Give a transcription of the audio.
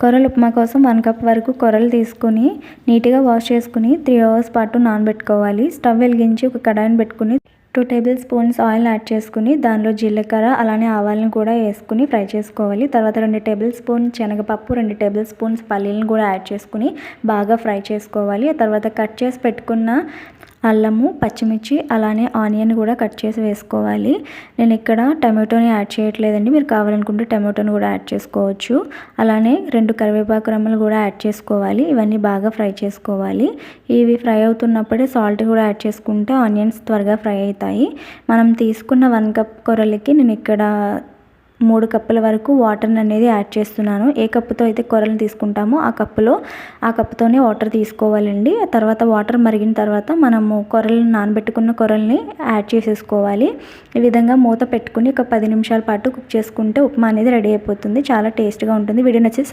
కొర్రల ఉప్మా కోసం 1 కప్ వరకు కొర్రలు తీసుకొని నీట్గా వాష్ చేసుకుని 3 అవర్స్ పాటు నానబెట్టుకోవాలి. స్టవ్ వెలిగించి ఒక కడాయిని పెట్టుకుని 2 టేబుల్ స్పూన్స్ ఆయిల్ యాడ్ చేసుకుని దానిలో జీలకర్ర అలానే ఆవాలను కూడా వేసుకుని ఫ్రై చేసుకోవాలి. తర్వాత 2 టేబుల్ స్పూన్ శనగపప్పు, 2 టేబుల్ స్పూన్స్ పల్లీలను కూడా యాడ్ చేసుకుని బాగా ఫ్రై చేసుకోవాలి. ఆ తర్వాత కట్ చేసి పెట్టుకున్న అల్లము, పచ్చిమిర్చి అలానే ఆనియన్ కూడా కట్ చేసి వేసుకోవాలి. నేను ఇక్కడ టమాటోని యాడ్ చేయట్లేదండి, మీరు కావాలనుకుంటే టమాటోని కూడా యాడ్ చేసుకోవచ్చు. అలానే 2 కరివేపాకు రెమ్మలు కూడా యాడ్ చేసుకోవాలి. ఇవన్నీ బాగా ఫ్రై చేసుకోవాలి. ఇవి ఫ్రై అవుతున్నప్పుడే సాల్ట్ కూడా యాడ్ చేసుకుంటే ఆనియన్స్ త్వరగా ఫ్రై అవుతాయి. మనం తీసుకున్న 1 కప్ కొర్రలకి నేను ఇక్కడ 3 కప్పుల వరకు వాటర్ అనేది యాడ్ చేస్తున్నాను. ఏ కప్పుతో అయితే కొర్రలు తీసుకుంటామో ఆ కప్పుతోనే వాటర్ తీసుకోవాలండి. ఆ తర్వాత వాటర్ మరిగిన తర్వాత మనము నానబెట్టుకున్న కొర్రల్ని యాడ్ చేసేసుకోవాలి. ఈ విధంగా మూత పెట్టుకుని ఒక 10 నిమిషాల పాటు కుక్ చేసుకుంటే ఉప్మా అనేది రెడీ అయిపోతుంది. చాలా టేస్ట్గా ఉంటుంది. వీడియో నచ్చి